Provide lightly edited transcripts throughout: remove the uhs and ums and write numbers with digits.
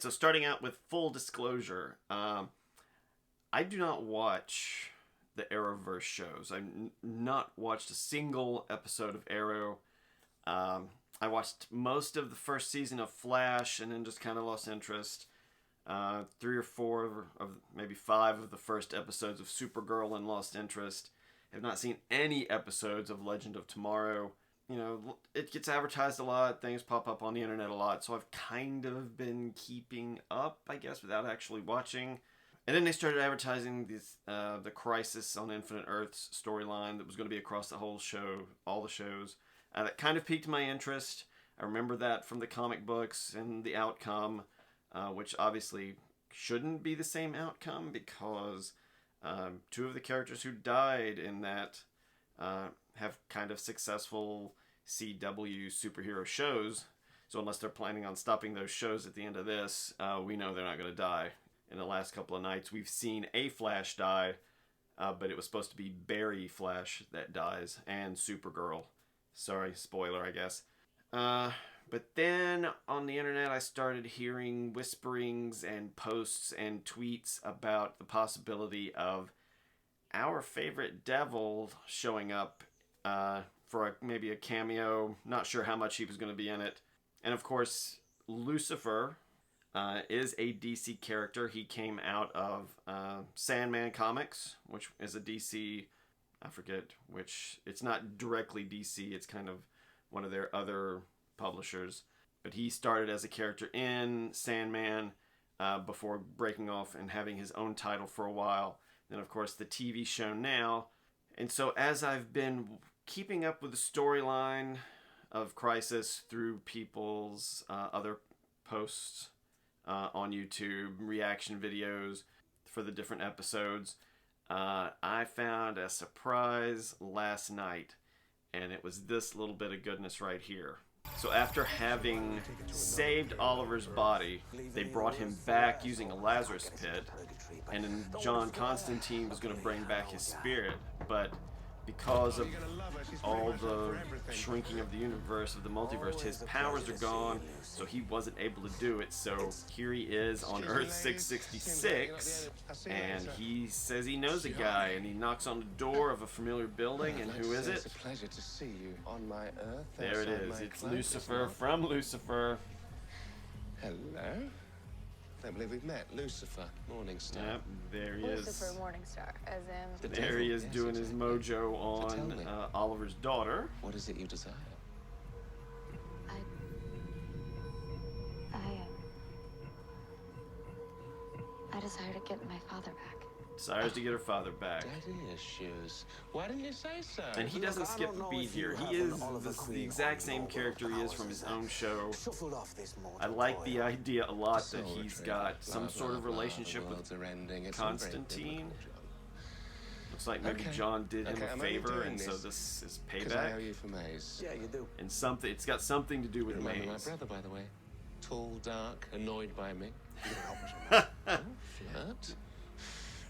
so starting out with full disclosure, I do not watch the Arrowverse shows. I've not watched a single episode of Arrow. I watched most of the first season of Flash and then just kind of lost interest. 3 or 4 of maybe 5 of the first episodes of Supergirl and lost interest. Have not seen any episodes of Legend of Tomorrow. You know, it gets advertised a lot. Things pop up on the internet a lot. So I've kind of been keeping up, I guess, without actually watching. And then they started advertising the Crisis on Infinite Earths storyline that was going to be across the whole show, all the shows. That kind of piqued my interest. I remember that from the comic books and the outcome, which obviously shouldn't be the same outcome because 2 of the characters who died in that have kind of successful CW superhero shows. So unless they're planning on stopping those shows at the end of this, we know they're not going to die. In the last couple of nights, we've seen a Flash die, but it was supposed to be Barry Flash that dies, and Supergirl. Sorry, spoiler, I guess. But then on the internet, I started hearing whisperings and posts and tweets about the possibility of our favorite devil showing up for maybe a cameo. Not sure how much he was going to be in it. And of course, Lucifer is a DC character. He came out of Sandman Comics, which is a DC, I forget which, it's not directly DC, it's kind of one of their other publishers. But he started as a character in Sandman before breaking off and having his own title for a while. Then, of course, the TV show now. And so as I've been keeping up with the storyline of Crisis through people's other posts on YouTube, reaction videos for the different episodes, I found a surprise last night, and it was this little bit of goodness right here. So after having saved Oliver's body, they brought him back using a Lazarus pit, and then John Constantine was going to bring back his spirit, but because of all the shrinking of the universe, of the multiverse, his powers are gone, so he wasn't able to do it. So here he is on Earth 666, and he says he knows a guy, and he knocks on the door of a familiar building, and who is it? It's a pleasure to see you on my Earth. There it is. It's Lucifer from Lucifer. Hello. I don't believe we've met. Lucifer Morningstar. Yep, there he is. Lucifer Morningstar, as in... There he is doing his mojo on Oliver's daughter. What is it you desire? I desire to get my father back. Desires to get her father back. Daddy issues. Why didn't you say so? And he doesn't skip a beat here. He is the exact same character he is from his own show. I like the idea a lot that he's got some sort of relationship with Constantine. Looks like maybe John did him a favor, and so this is payback. I owe you for Maze. Yeah, you do. And it's got something to do with Remember Maze. my brother, by the way. Tall, dark, annoyed by me. Flirt?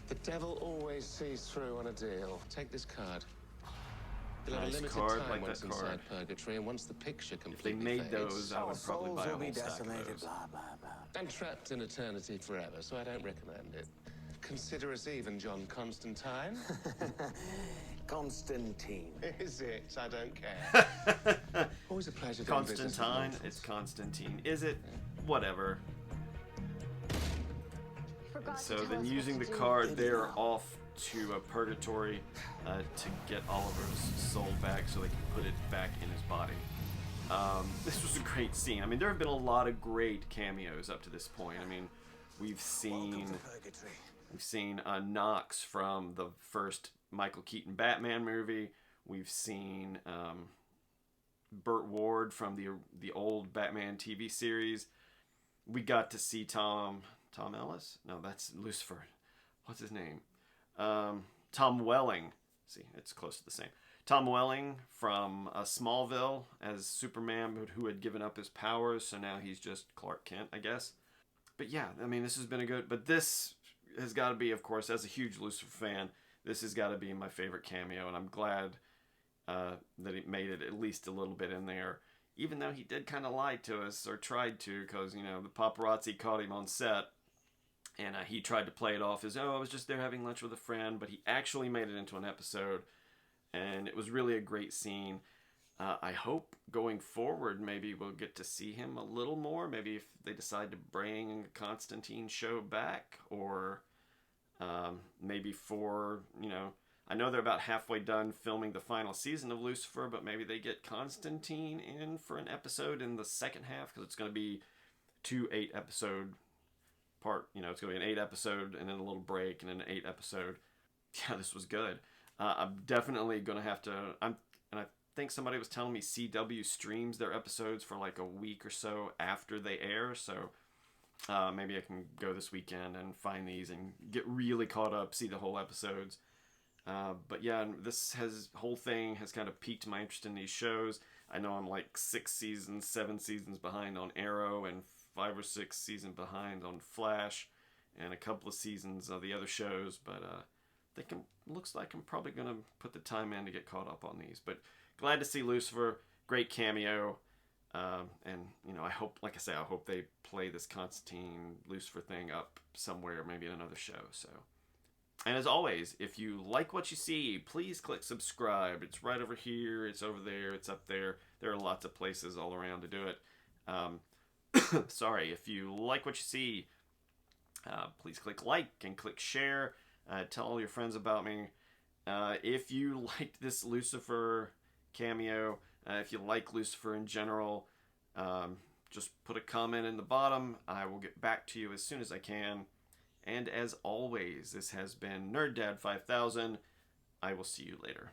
The devil always sees through on a deal. Take this card. You'll have a Nice limited card, time like once that card. inside purgatory, and once the picture If they completely made fades, those, I would probably buy a will be whole stack of decimated, those. blah, blah, blah. I'm trapped in eternity forever, so I don't recommend it. Consider us even, John Constantine. Constantine. Is it? I don't care. Always a pleasure doing business with Constantine? mortals. It's Constantine. Is it? Whatever. So then using the card, they're off to a purgatory to get Oliver's soul back so they can put it back in his body. This was a great scene. I mean, there have been a lot of great cameos up to this point. I mean, we've seen Knox from the first Michael Keaton Batman movie. We've seen Burt Ward from the old Batman TV series. We got to see Tom Ellis? No, that's Lucifer. What's his name? Tom Welling. See, it's close to the same. Tom Welling from Smallville as Superman, who had given up his powers, so now he's just Clark Kent, I guess. But yeah, I mean, this has been a good... But this has got to be, of course, as a huge Lucifer fan, this has got to be my favorite cameo, and I'm glad that it made it at least a little bit in there. even though he did kind of lie to us, or tried to, because, you know, the paparazzi caught him on set, and he tried to play it off as, oh, I was just there having lunch with a friend, but he actually made it into an episode, and it was really a great scene. I hope going forward maybe we'll get to see him a little more, maybe if they decide to bring Constantine show back, or maybe for, you know, I know they're about halfway done filming the final season of Lucifer, but maybe they get Constantine in for an episode in the second half, because it's going to be 2 8-episode part. You know, it's going to be an 8 episode and then a little break and then an 8 episode. Yeah, this was good. I'm definitely going to have to. And I think somebody was telling me CW streams their episodes for like a week or so after they air, so maybe I can go this weekend and find these and get really caught up, see the whole episodes. But yeah, this whole thing has kind of piqued my interest in these shows. I know I'm like 6 seasons, 7 seasons behind on Arrow, and 5 or 6 seasons behind on Flash, and a couple of seasons of the other shows. But looks like I'm probably gonna put the time in to get caught up on these. But glad to see Lucifer, great cameo, and you know, I hope, like I say, I hope they play this Constantine Lucifer thing up somewhere, maybe in another show. So. And as always, if you like what you see, please click subscribe. It's right over here, it's over there, it's up there. There are lots of places all around to do it. Sorry, if you like what you see, please click like and click share. Tell all your friends about me. If you liked this Lucifer cameo, if you like Lucifer in general, just put a comment in the bottom. I will get back to you as soon as I can. And as always, this has been Nerd Dad 5000. I will see you later.